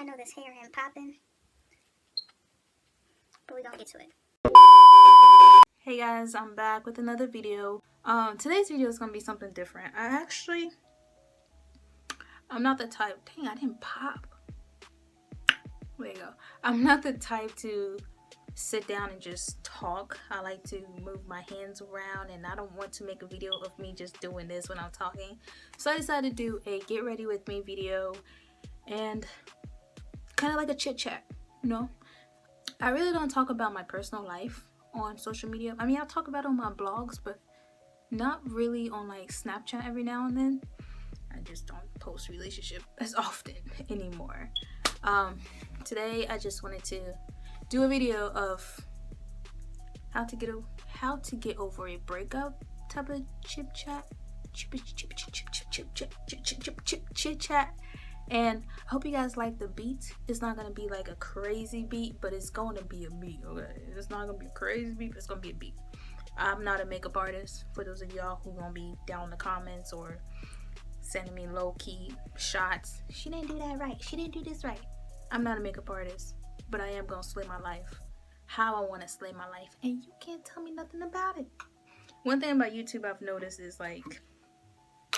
I know this hair ain't popping, but we gonna get to it. Hey guys, I'm back with another video. Today's video is gonna be something different. I'm not the type. Dang, I didn't pop. There you go. I'm not the type to sit down and just talk. I like to move my hands around, and I don't want to make a video of me just doing this when I'm talking. So I decided to do a get ready with me video, and kind of like a chit chat, you know. I really don't talk about my personal life on social media. I mean, I talk about it on my blogs, but not really on like Snapchat every now and then. I just don't post relationship as often anymore. Today I just wanted to do a video of how to get over a breakup type of chit chat, and I hope you guys like the beat. It's not gonna be like a crazy beat, but it's going to be a beat. Okay, it's not gonna be a crazy beat, but it's gonna be a beat. I'm not a makeup artist. For those of y'all who gonna be down in the comments or sending me low-key shots, she didn't do that right, she didn't do this right. I'm not a makeup artist, but I am gonna slay my life how I want to slay my life, and you can't tell me nothing about it. One thing about YouTube I've noticed is like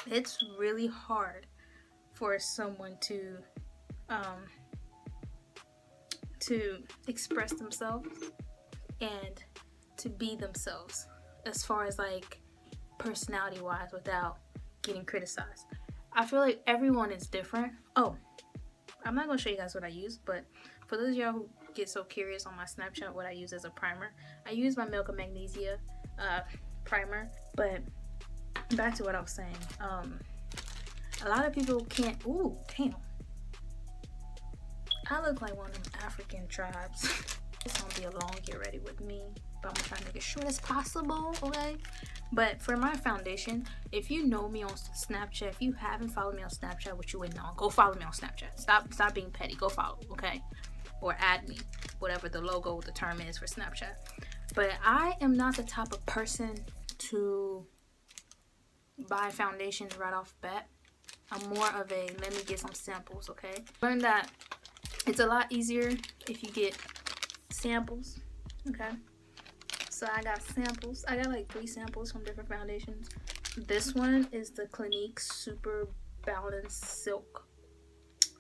it's really hard for someone to express themselves and to be themselves as far as like personality wise without getting criticized. I feel like everyone is different. Oh, I'm not gonna show you guys what I use, but for those of y'all who get so curious on my Snapchat what I use as a primer, I use my Milk of Magnesia primer. But back to what I was saying, a lot of people can't. Ooh, damn, I look like one of them African tribes. It's gonna be a long get ready with me, but I'm gonna try to make it short as possible, okay? But for my foundation, if you know me on Snapchat, if you haven't followed me on Snapchat, which you wouldn't know, go follow me on Snapchat. Stop being petty. Go follow, okay? Or add me, whatever the logo, the term is for Snapchat. But I am not the type of person to buy foundations right off the bat. I'm more of a let me get some samples, okay? Learn that it's a lot easier if you get samples, okay? So I got samples. I got like 3 samples from different foundations. This one is the Clinique Super Balanced Silk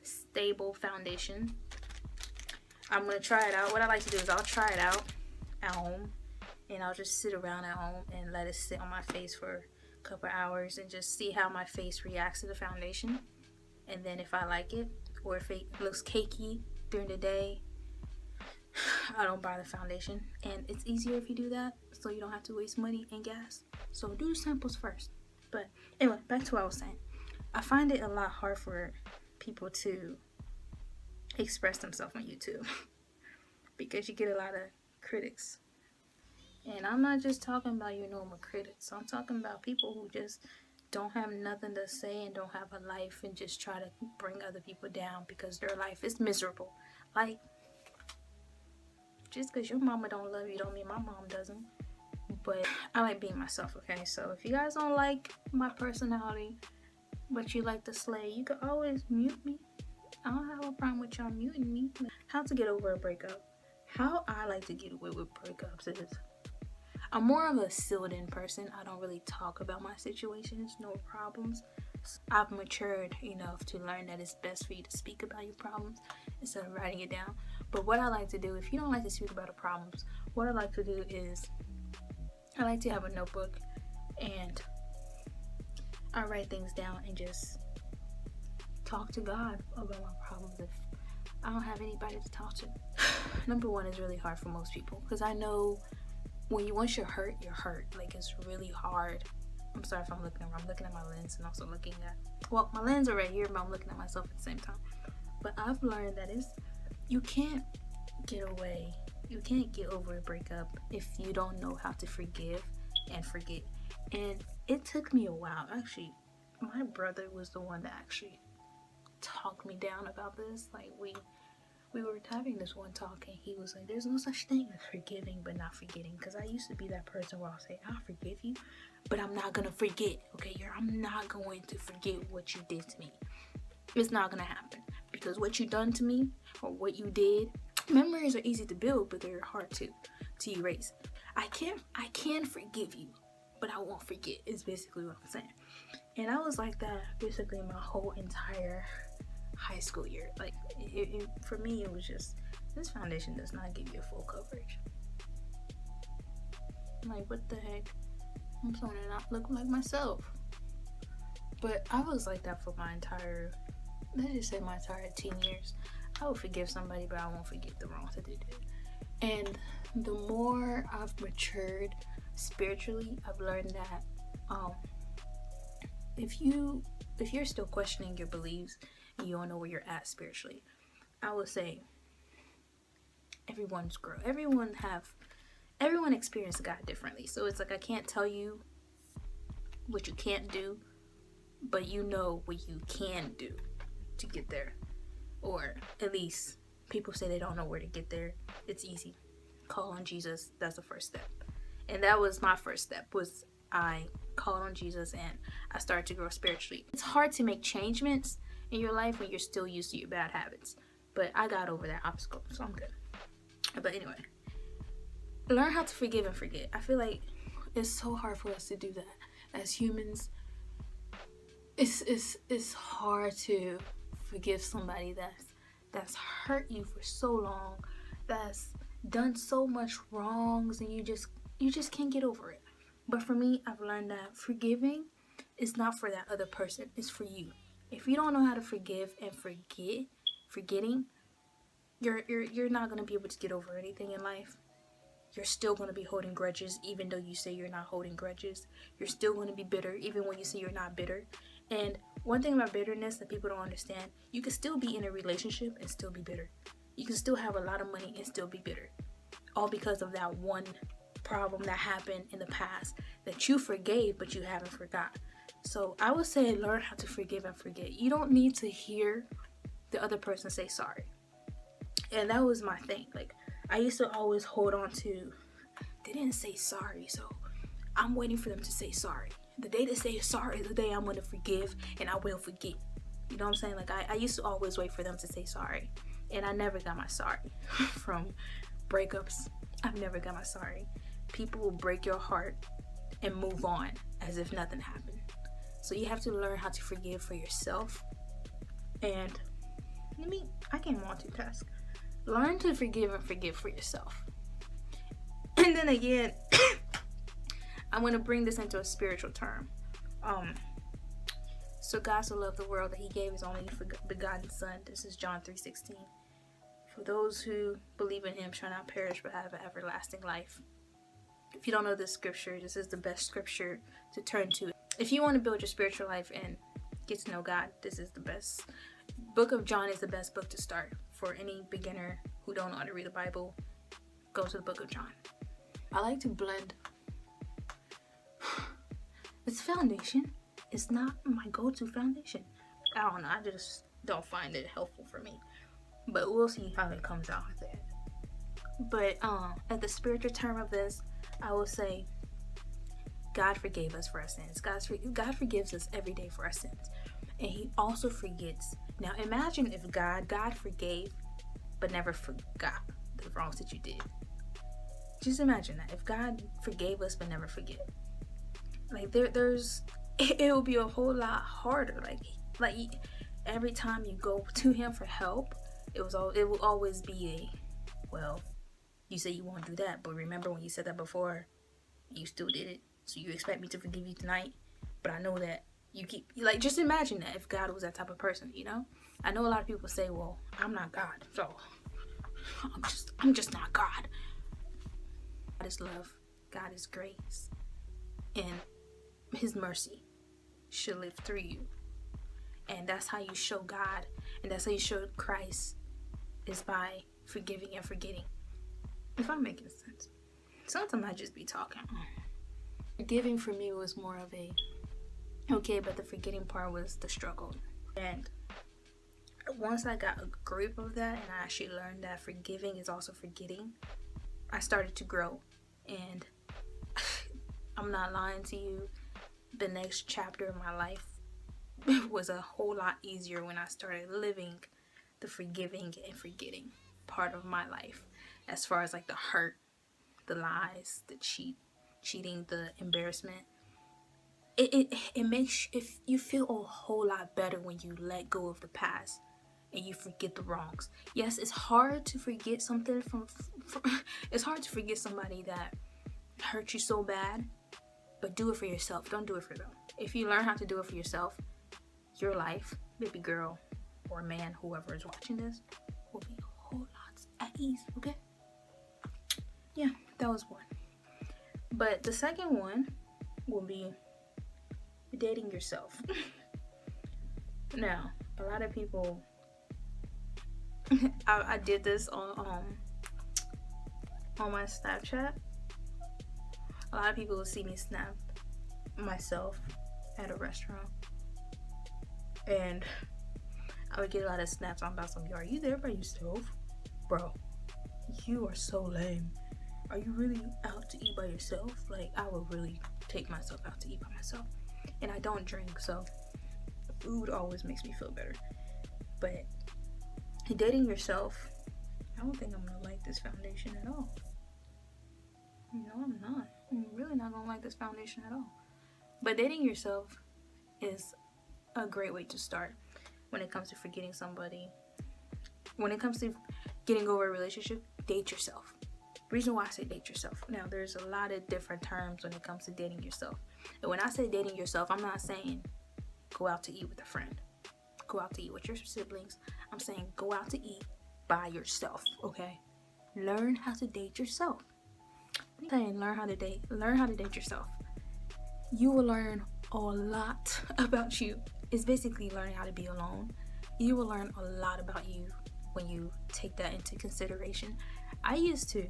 Stable Foundation. I'm gonna try it out. What I like to do is I'll try it out at home, and I'll just sit around at home and let it sit on my face for a couple hours and just see how my face reacts to the foundation. And then if I like it, or if it looks cakey during the day, I don't buy the foundation. And it's easier if you do that, so you don't have to waste money and gas. So do the samples first. But anyway, back to what I was saying. I find it a lot hard for people to express themselves on YouTube because you get a lot of critics. And I'm not just talking about your normal critics. I'm talking about people who just don't have nothing to say and don't have a life and just try to bring other people down because their life is miserable. Like, just because your mama don't love you don't mean my mom doesn't. But I like being myself, okay? So if you guys don't like my personality, but you like to slay, you can always mute me. I don't have a problem with y'all muting me. How to get over a breakup. How I like to get away with breakups is I'm more of a sealed-in person. I don't really talk about my situations, no problems. I've matured enough to learn that it's best for you to speak about your problems instead of writing it down. But what I like to do, if you don't like to speak about the problems, what I like to do is I like to have a notebook and I write things down and just talk to God about my problems if I don't have anybody to talk to. Number one is really hard for most people because I know once you're hurt, you're hurt. Like, it's really hard. I'm sorry if I'm looking at my lens and also looking at, well, my lens are right here, but I'm looking at myself at the same time. But I've learned that you can't get over a breakup if you don't know how to forgive and forget. And it took me a while. Actually, my brother was the one that actually talked me down about this. Like, we were having this one talk and he was like, there's no such thing as forgiving but not forgetting. Because I used to be that person where I'll say, I'll forgive you, but I'm not gonna forget, okay? I'm not going to forget what you did to me. It's not gonna happen because what you done to me or what you did, memories are easy to build, but they're hard to erase. I can forgive you, but I won't forget, is basically what I'm saying. And I was like that basically my whole entire high school year. Like, for me, it was just, this foundation does not give you a full coverage. Like, what the heck? I'm starting to not look like myself. But I was like that for my entire, let's just say my entire teen years. I would forgive somebody, but I won't forget the wrongs that they did. And the more I've matured spiritually, I've learned that if you're still questioning your beliefs and you don't know where you're at spiritually, I would say everyone's grow. Everyone experiences God differently. So it's like, I can't tell you what you can't do, but you know what you can do to get there. Or at least people say they don't know where to get there. It's easy. Call on Jesus. That's the first step. And that was my first step, was I called on Jesus and I started to grow spiritually. It's hard to make changements in your life when you're still used to your bad habits. But I got over that obstacle, so I'm good. But anyway, learn how to forgive and forget. I feel like it's so hard for us to do that as humans. It's hard to forgive somebody that's hurt you for so long, that's done so much wrongs, and you just can't get over it. But for me, I've learned that forgiving is not for that other person, it's for you. If you don't know how to forgive and forgetting, you're not going to be able to get over anything in life. You're still going to be holding grudges, even though you say you're not holding grudges. You're still going to be bitter, even when you say you're not bitter. And one thing about bitterness that people don't understand, you can still be in a relationship and still be bitter. You can still have a lot of money and still be bitter. All because of that one problem that happened in the past that you forgave, but you haven't forgot. So I would say learn how to forgive and forget. You don't need to hear the other person say sorry. And that was my thing. Like, I used to always hold on to, they didn't say sorry, so I'm waiting for them to say sorry. The day they say sorry is the day I'm going to forgive, and I will forget. You know what I'm saying? Like, I used to always wait for them to say sorry, and I never got my sorry from breakups. I've never got my sorry. People will break your heart and move on as if nothing happened. So you have to learn how to forgive for yourself. And I can multitask. Learn to forgive and forget for yourself. And then again, I'm going to bring this into a spiritual term. So God so loved the world that he gave his only begotten son. This is John 3:16. For those who believe in him shall not perish but have an everlasting life. If you don't know this scripture, this is the best scripture to turn to. If you want to build your spiritual life and get to know God, this is the best. Book of John is the best book to start. For any beginner who don't know how to read the Bible, go to the book of John. I like to blend. This foundation is not my go-to foundation. I don't know, I just don't find it helpful for me. But we'll see how it comes out with it. But at the spiritual term of this, I will say God forgave us for our sins. God forgives us every day for our sins. And he also forgets. Now imagine if God forgave but never forgot the wrongs that you did. Just imagine that. If God forgave us but never forget. Like it will be a whole lot harder. Like every time you go to him for help, it will always be well, you say you won't do that, but remember when you said that before, you still did it. So you expect me to forgive you tonight, but I know that you keep, like, just imagine that if God was that type of person, you know? I know a lot of people say, well, I'm not God, so I'm just not God. God is love, God is grace, and his mercy should live through you. And that's how you show God, and that's how you show Christ, is by forgiving and forgetting. If I'm making sense. Sometimes I just be talking. Forgiving for me was more of a okay, but the forgetting part was the struggle. And once I got a grip of that and I actually learned that forgiving is also forgetting, I started to grow. And I'm not lying to you, the next chapter of my life was a whole lot easier when I started living the forgiving and forgetting part of my life, as far as like the hurt, the lies, the cheating, the embarrassment. It makes if you feel a whole lot better when you let go of the past and you forget the wrongs. Yes, it's hard to forget something from it's hard to forget somebody that hurt you so bad, but do it for yourself. Don't do it for them. If you learn how to do it for yourself, your life, baby girl or man, whoever is watching this, will be a whole lot at ease. Okay? Yeah, that was one. But the second one will be dating yourself. Now, a lot of people, I did this on my Snapchat. A lot of people will see me snap myself at a restaurant, and I would get a lot of snaps on about some, are you there by yourself? Bro, you are so lame. Are you really out to eat by yourself? Like, I would really take myself out to eat by myself. And I don't drink, so food always makes me feel better. But dating yourself, I don't think I'm gonna like this foundation at all. No, I'm not. I'm really not gonna like this foundation at all. But dating yourself is a great way to start when it comes to forgetting somebody. When it comes to getting over a relationship, date yourself. Reason why I say date yourself. Now, there's a lot of different terms when it comes to dating yourself. And when I say dating yourself, I'm not saying go out to eat with a friend. Go out to eat with your siblings. I'm saying go out to eat by yourself, okay? Learn how to date yourself. I'm saying learn how to date yourself. You will learn a lot about you. It's basically learning how to be alone. You will learn a lot about you when you take that into consideration. I used to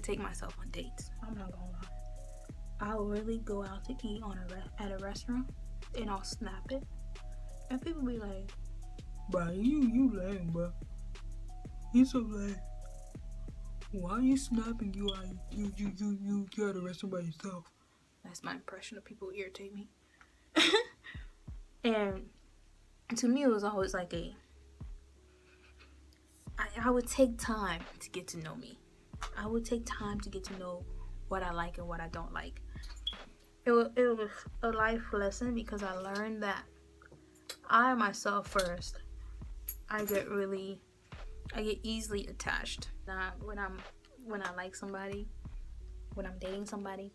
take myself on dates. I'm not gonna lie. I'll really go out to eat at a restaurant and I'll snap it. And people be like, bro, you lame, bro. You so lame. Why are you snapping you at a restaurant by yourself? That's my impression of people who irritate me. And to me, it was always like I would take time to get to know me. I would take time to get to know what I like and what I don't like. It was a life lesson because I learned that I myself first, I get easily attached. When I like somebody, when I'm dating somebody,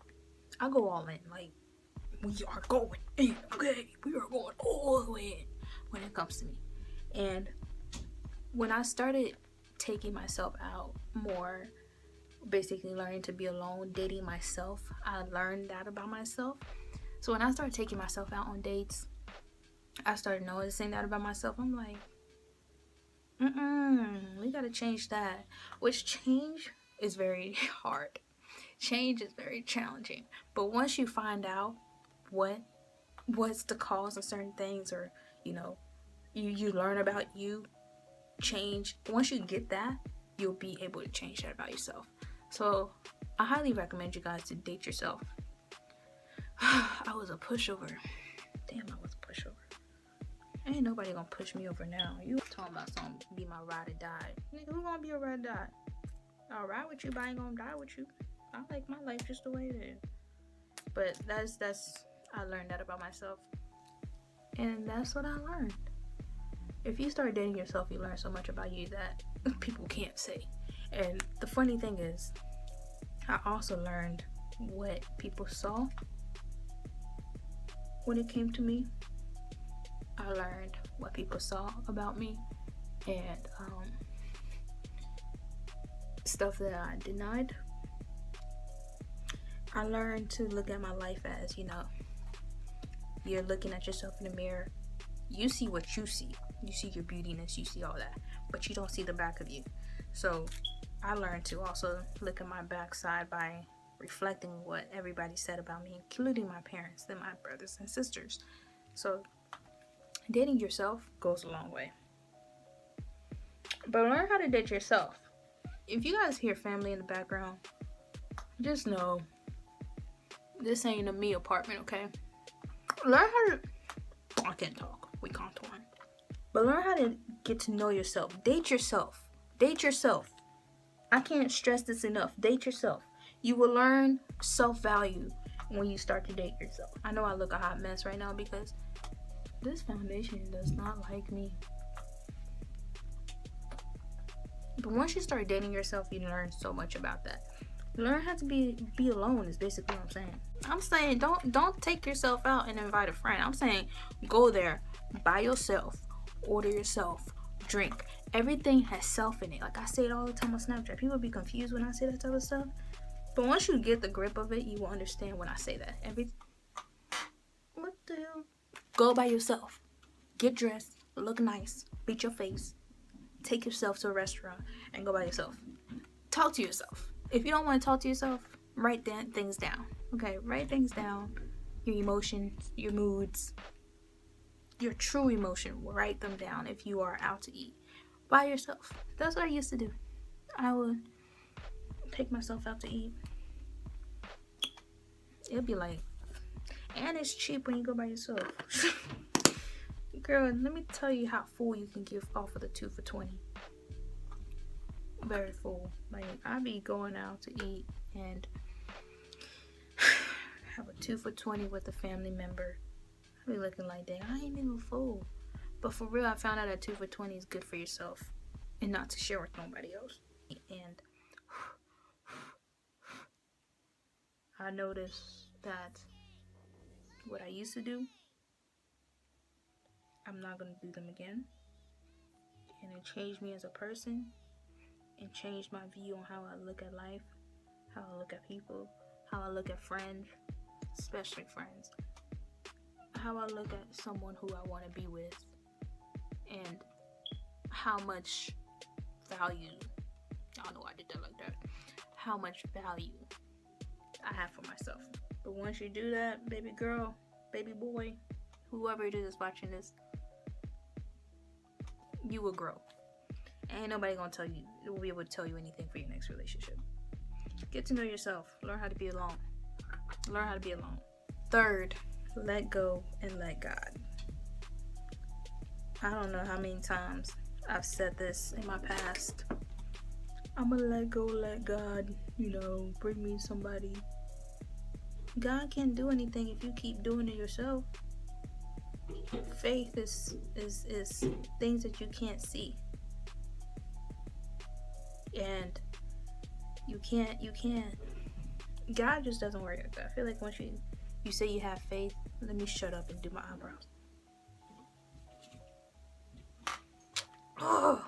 I go all in. Like, we are going in, okay? We are going all the way in when it comes to me. And when I started taking myself out more, basically learning to be alone, dating myself, I learned that about myself. So when I started taking myself out on dates, I started noticing that about myself. I'm like, we gotta change that. Which change is very hard. Change is very challenging. But once you find out what's the cause of certain things, or you learn about you, change. Once you get that, you'll be able to change that about yourself. So I highly recommend you guys to date yourself. I was a pushover. Damn, I was a pushover. Ain't nobody gonna push me over now. You talking about something be my ride or die. Nigga, who gonna be a ride or die? I'll ride with you, but I ain't gonna die with you. I like my life just the way it is. But that's I learned that about myself. And that's what I learned. If you start dating yourself, you learn so much about you that people can't say. And the funny thing is, I also learned what people saw when it came to me. I learned what people saw about me, and stuff that I denied. I learned to look at my life as, you're looking at yourself in the mirror. You see what you see. You see your beautiness, you see all that, but you don't see the back of you. So I learned to also look at my backside by reflecting what everybody said about me, including my parents and my brothers and sisters. So dating yourself goes a long way. But learn how to date yourself. If you guys hear family in the background, just know this ain't a me apartment, okay? I can't talk. we contouring. But learn how to get to know yourself. Date yourself. Date yourself. I can't stress this enough. Date yourself. You will learn self-value when you start to date yourself. I know I look a hot mess right now because this foundation does not like me. But once you start dating yourself, you learn so much about that. Learn how to be alone is basically what I'm saying. I'm saying don't take yourself out and invite a friend. I'm saying go there by yourself, order yourself, drink. Everything has self in it. Like I say it all the time on Snapchat. People be confused when I say that type of stuff. But once you get the grip of it, you will understand when I say that. What the hell? Go by yourself. Get dressed. Look nice. Beat your face. Take yourself to a restaurant and go by yourself. Talk to yourself. If you don't want to talk to yourself, write things down. Okay, write things down. Your emotions, your moods, your true emotion. Write them down if you are out to eat by yourself. That's what I used to do. I would take myself out to eat. It'll be like, and it's cheap when you go by yourself. Girl, let me tell you how full you can get off of the 2 for $20. Very full. Like, I be going out to eat and have a 2 for $20 with a family member. I be looking like, dang, I ain't even full. But for real, I found out that 2 for $20 is good for yourself and not to share with nobody else. And I noticed that what I used to do, I'm not going to do them again. And it changed me as a person and changed my view on how I look at life, how I look at people, how I look at friends, especially friends, how I look at someone who I want to be with, and how much value, I don't know why I did that like that, how much value I have for myself. But once you do that, baby girl, baby boy, whoever it is watching this, you will grow. Ain't nobody gonna tell you, will be able to tell you anything for your next relationship. Get to know yourself. Learn how to be alone. Learn how to be alone. Third, let go and let God. I don't know how many times I've said this in my past. I'm gonna let go, let God, bring me somebody. God can't do anything if you keep doing it yourself. Faith is things that you can't see. And you can't God just doesn't work like that. I feel like once you say you have faith, let me shut up and do my eyebrows. Oh.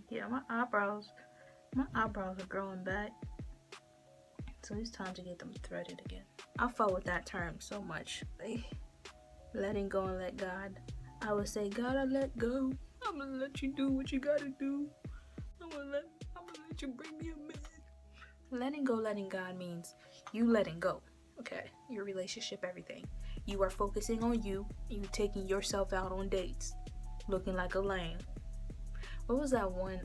Yeah, my eyebrows are growing back. So it's time to get them threaded again. I fought with that term so much. Like, letting go and let God. I would say, God, I let go. I'm gonna let you do what you gotta do. I'm gonna let you bring me a man. Letting go, letting God means you letting go. Okay, your relationship, everything. You are focusing on you. You taking yourself out on dates, looking like a lame. What was that one?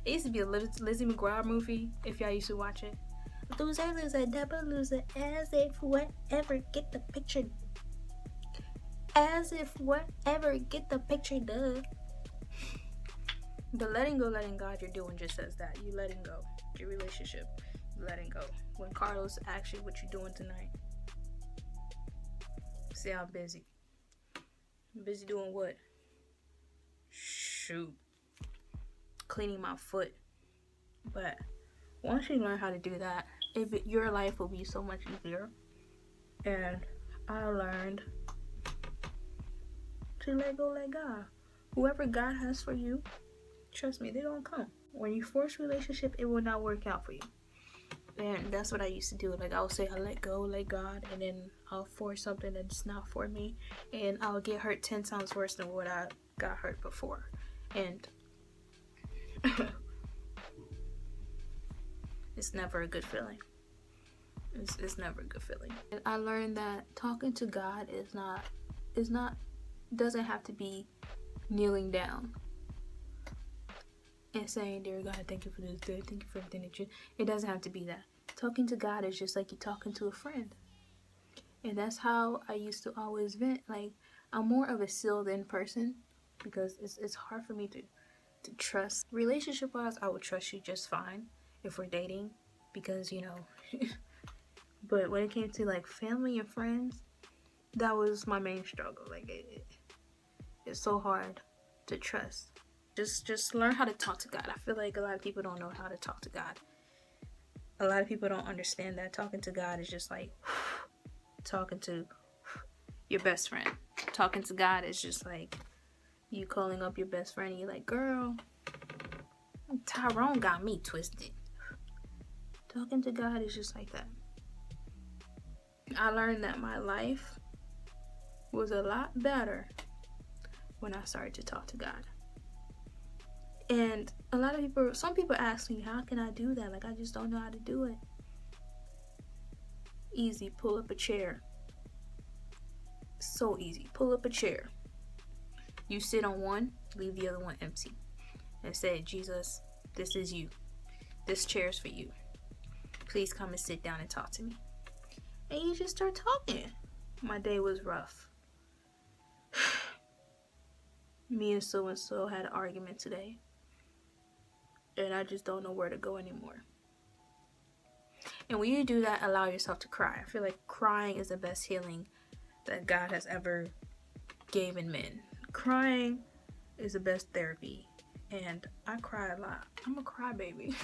It used to be a Lizzie McGuire movie. If y'all used to watch it. Loser, double loser, as if whatever get the picture. As if whatever get the picture does. But letting go, letting God, you're doing just as that. You letting go. Your relationship, you letting go. When Carlos asks you what you doing tonight, say I'm busy. I'm busy doing what? Shoot. Cleaning my foot. But once you learn how to do that, your life will be so much easier. And I learned to let go, let God. Whoever God has for you, trust me, they don't come. When you force a relationship, it will not work out for you. And that's what I used to do. Like, I'll say I let go, let God, and then I'll force something that's not for me, and I'll get hurt 10 times worse than what I got hurt before. And it's never a good feeling. It's never a good feeling. And I learned that talking to God doesn't have to be kneeling down and saying, dear God, thank you for this day, thank you for everything that you. It doesn't have to be that. Talking to God is just like you talking to a friend. And that's how I used to always vent. Like, I'm more of a sealed in person because it's hard for me to trust. Relationship wise, I would trust you just fine if we're dating because, you know, but when it came to like family and friends, that was my main struggle. Like, it's so hard to trust. Just learn how to talk to God. I feel like a lot of people don't know how to talk to God. A lot of people don't understand that talking to God is just like talking to your best friend. Talking to God is just like you calling up your best friend and you're like, girl, Tyrone got me twisted. Talking to God is just like that. I learned that my life was a lot better when I started to talk to God. And a lot of people, some people ask me, how can I do that? Like, I just don't know how to do it. Easy, pull up a chair. So easy, pull up a chair. You sit on one, leave the other one empty. And say, Jesus, this is you. This chair is for you. Please come and sit down and talk to me. And you just start talking. My day was rough. Me and so-and-so had an argument today. And I just don't know where to go anymore. And when you do that, allow yourself to cry. I feel like crying is the best healing that God has ever given men. Crying is the best therapy. And I cry a lot. I'm a crybaby.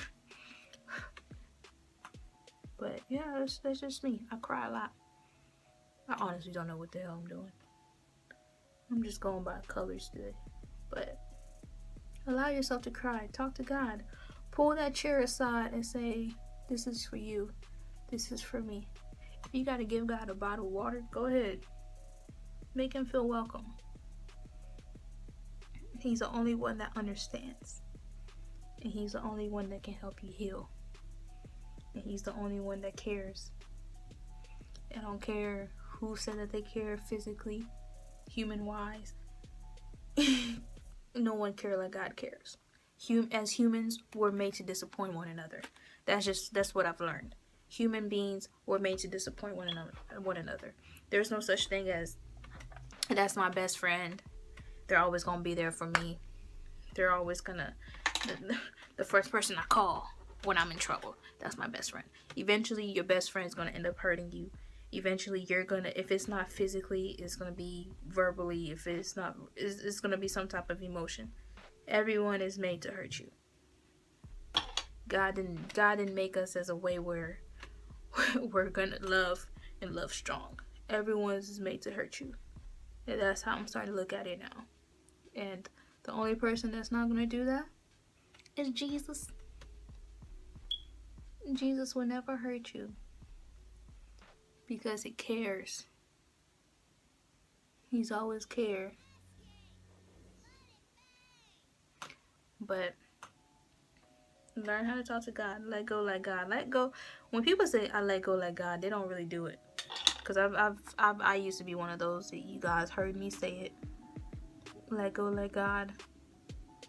But yeah, that's just me. I cry a lot. I honestly don't know what the hell I'm doing. I'm just going by colors today. But allow yourself to cry. Talk to God. Pull that chair aside and say, this is for you. This is for me. If you gotta give God a bottle of water, go ahead. Make him feel welcome. He's the only one that understands. And he's the only one that can help you heal. And he's the only one that cares. I don't care who said that they care physically, human-wise. No one cares like God cares. As humans, we're made to disappoint one another. That's what I've learned. Human beings were made to disappoint one another. There's no such thing as, that's my best friend. They're always going to be there for me. They're always going to, the first person I call when I'm in trouble, that's my best friend. Eventually, your best friend is going to end up hurting you. Eventually, you're going to, if it's not physically, it's going to be verbally. If it's not, it's going to be some type of emotion. Everyone is made to hurt you. God didn't make us as a way where we're going to love and love strong. Everyone's made to hurt you. And that's how I'm starting to look at it now. And the only person that's not going to do that is Jesus. Jesus will never hurt you because he cares. He's always cared. But learn how to talk to God. Let go like God. Let go. When people say I let go like God, they don't really do it. Because I used to be one of those that you guys heard me say it. Let go like God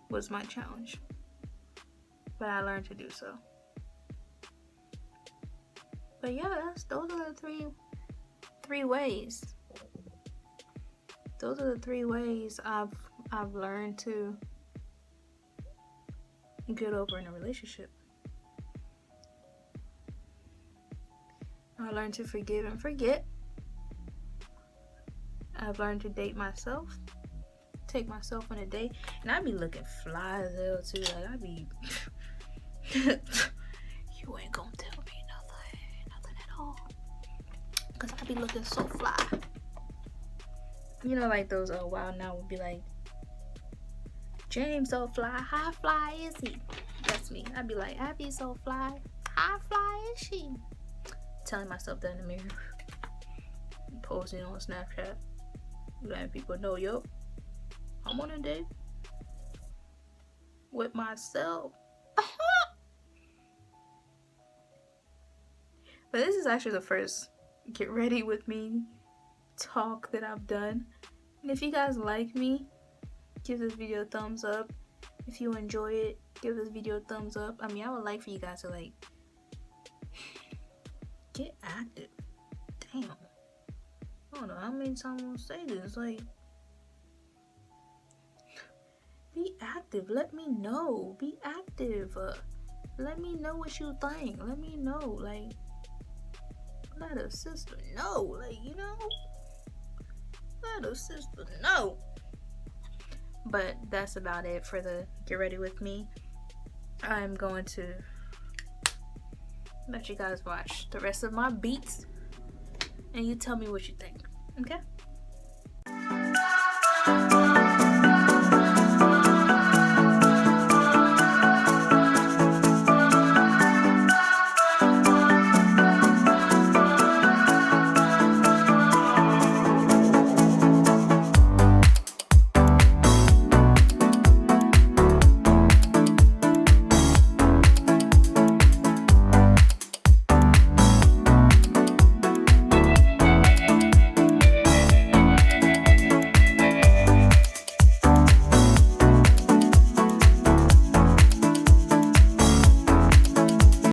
was my challenge. But I learned to do so. But yeah, those are the three ways. Those are the 3 ways I've learned to get over in a relationship. I learned to forgive and forget. I've learned to date myself. Take myself on a date. And I be looking fly as hell too. Like I be you ain't gonna tell me nothing at all. Cause I be looking so fly. You know, like those Wild Now would be like, James so fly, how fly is he? That's me. I'd be like, Abby so fly, how fly is she? Telling myself that in the mirror. Posting on Snapchat. Letting people know, yo, I'm on a date with myself. But this is actually the first get ready with me talk that I've done. And if you guys like me, give this video a thumbs up. If you enjoy it, give this video a thumbs up. I mean, I would like for you guys to like get active. Damn. don't know how many times I'm gonna say this. Like, be active. Let me know. Be active. Let me know what you think. Let me know. Like, let a sister know. Like, you know, let a sister know. But that's about it for the Get Ready With Me. I'm going to let you guys watch the rest of my beats and you tell me what you think. Okay?